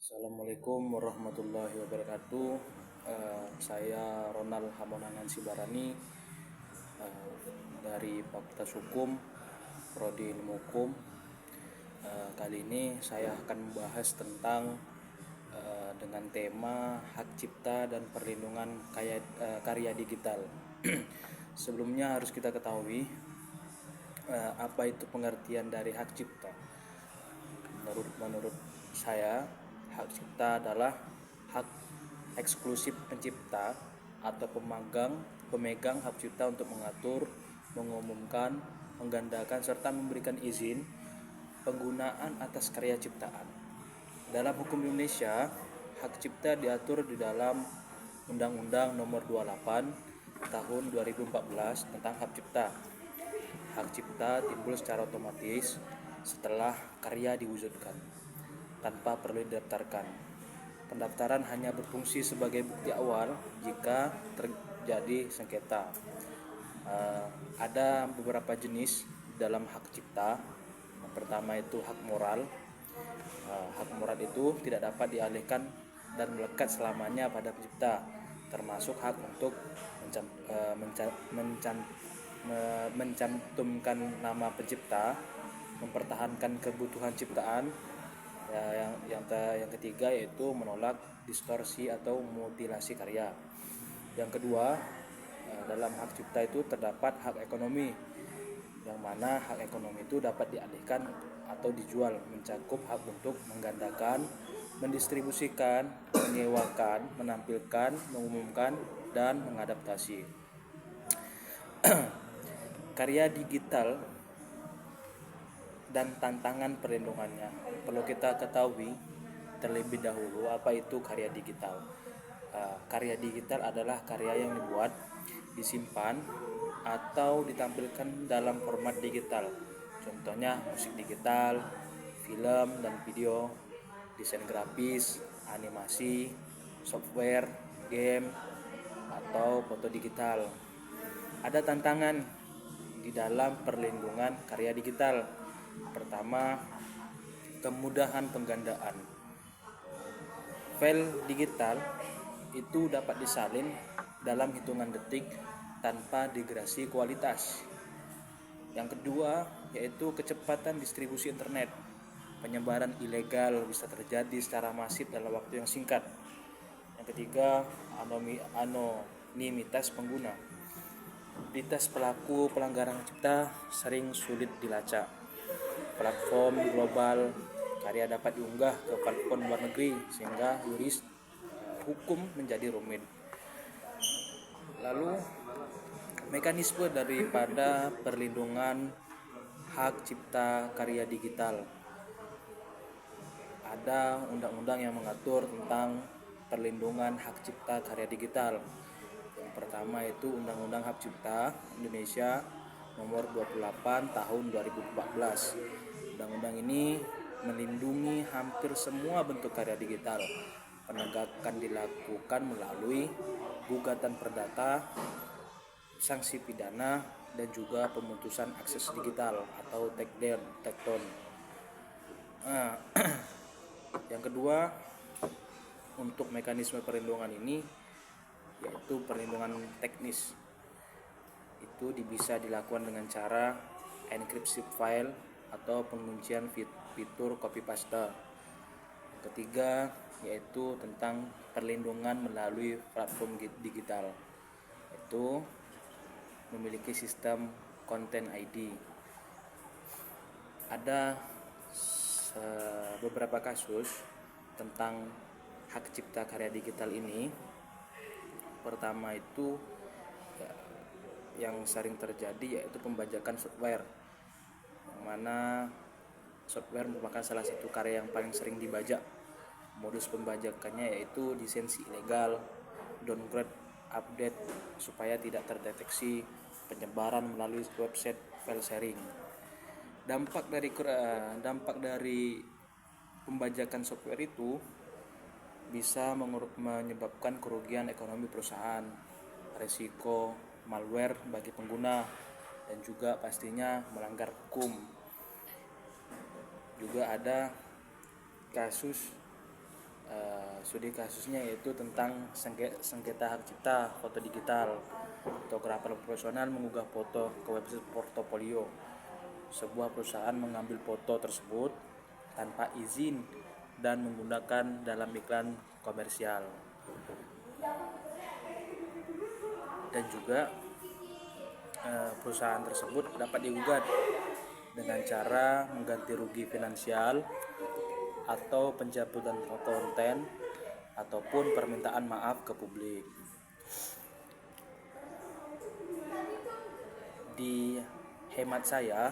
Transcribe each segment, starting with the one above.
Assalamualaikum warahmatullahi wabarakatuh. Saya Ronald Hamonangan Sibarani, dari Fakultas Hukum, Prodi Ilmu Hukum. Kali ini saya akan membahas tentang dengan tema hak cipta dan perlindungan karya digital. Sebelumnya harus kita ketahui apa itu pengertian dari hak cipta. Menurut saya, hak cipta adalah hak eksklusif pencipta atau pemegang hak cipta untuk mengatur, mengumumkan, menggandakan serta memberikan izin penggunaan atas karya ciptaan. Dalam hukum Indonesia, hak cipta diatur di dalam Undang-Undang Nomor 28 Tahun 2014 tentang hak cipta. Hak cipta timbul secara otomatis setelah karya diwujudkan, tanpa perlu didaftarkan. Pendaftaran hanya berfungsi sebagai bukti awal jika terjadi sengketa. Ada beberapa jenis dalam hak cipta. Yang pertama itu hak moral. Hak moral itu tidak dapat dialihkan dan melekat selamanya pada pencipta, termasuk hak untuk mencantumkan nama pencipta, mempertahankan kebutuhan ciptaan. Yang ketiga yaitu menolak distorsi atau mutilasi karya. Yang kedua, dalam hak cipta itu terdapat hak ekonomi, yang mana hak ekonomi itu dapat dialihkan atau dijual, mencakup hak untuk menggandakan, mendistribusikan, menyewakan, menampilkan, mengumumkan, dan mengadaptasi. Karya digital dan tantangan perlindungannya. Perlu kita ketahui terlebih dahulu apa itu karya digital. Karya digital adalah karya yang dibuat, disimpan, atau ditampilkan dalam format digital. Contohnya musik digital, film dan video, desain grafis, animasi, software, game, atau foto digital. Ada tantangan di dalam perlindungan karya digital. Pertama, kemudahan penggandaan. File digital itu dapat disalin dalam hitungan detik tanpa degradasi kualitas. Yang kedua, yaitu kecepatan distribusi internet. Penyebaran ilegal bisa terjadi secara masif dalam waktu yang singkat. Yang ketiga, anonimitas pengguna. Identitas pelaku pelanggaran cipta sering sulit dilacak. Platform global, karya dapat diunggah ke platform luar negeri sehingga yuris hukum menjadi rumit. Lalu, mekanisme daripada perlindungan hak cipta karya digital. Ada undang-undang yang mengatur tentang perlindungan hak cipta karya digital. Yang pertama itu Undang-Undang Hak Cipta Indonesia Nomor 28 Tahun 2014. Undang-undang ini melindungi hampir semua bentuk karya digital. Penegakan dilakukan melalui gugatan perdata, sanksi pidana, dan juga pemutusan akses digital atau takedown. Yang kedua, untuk mekanisme perlindungan ini yaitu perlindungan teknis. Itu bisa dilakukan dengan cara enkripsi file atau penguncian fitur copy paste. Ketiga, yaitu tentang perlindungan melalui platform digital. Itu memiliki sistem Content ID. Ada beberapa kasus tentang hak cipta karya digital ini. Pertama itu yang sering terjadi yaitu pembajakan software, yang mana software merupakan salah satu karya yang paling sering dibajak. Modus pembajakannya yaitu lisensi ilegal, downgrade, update supaya tidak terdeteksi, penyebaran melalui website, file sharing. Dampak dari pembajakan software itu bisa menyebabkan kerugian ekonomi perusahaan, resiko malware bagi pengguna, dan juga pastinya melanggar hukum. Juga ada kasus Studi kasusnya yaitu tentang sengketa hak cipta foto digital. Fotografer profesional mengunggah foto ke website portofolio. Sebuah perusahaan mengambil foto tersebut tanpa izin dan menggunakan dalam iklan komersial. Dan juga perusahaan tersebut dapat digugat dengan cara mengganti rugi finansial atau pencabutan konten ataupun permintaan maaf ke publik. Di hemat saya,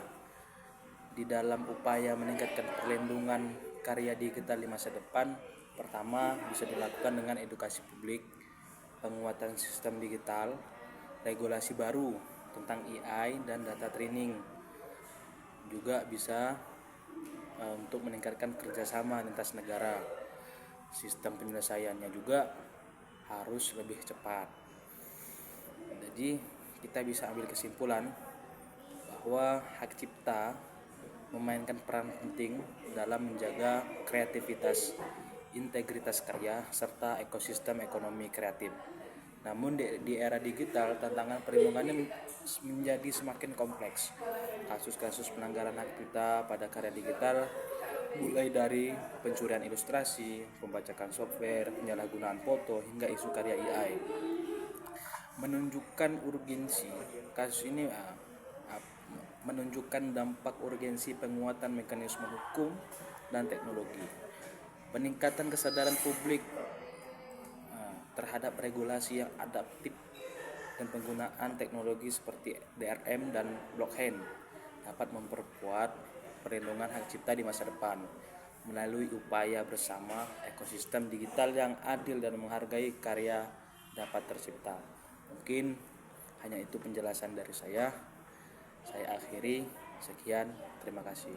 di dalam upaya meningkatkan perlindungan karya digital di masa depan, pertama bisa dilakukan dengan edukasi publik, penguatan sistem digital, regulasi baru tentang AI dan data training. Juga bisa untuk meningkatkan kerjasama lintas negara. Sistem penyelesaiannya juga harus lebih cepat. Jadi kita bisa ambil kesimpulan bahwa hak cipta memainkan peran penting dalam menjaga kreativitas, integritas karya, serta ekosistem ekonomi kreatif. Namun di era digital, tantangan perlindungannya menjadi semakin kompleks. Kasus-kasus pelanggaran hak cipta pada karya digital mulai dari pencurian ilustrasi, pembajakan software, penyalahgunaan foto, hingga isu karya AI. Menunjukkan urgensi kasus ini menunjukkan dampak urgensi penguatan mekanisme hukum dan teknologi, peningkatan kesadaran publik terhadap regulasi yang adaptif, dan penggunaan teknologi seperti DRM dan blockchain dapat memperkuat perlindungan hak cipta di masa depan melalui upaya bersama ekosistem digital yang adil dan menghargai karya dapat tercipta. Mungkin hanya itu penjelasan dari saya. Saya akhiri, sekian, terima kasih.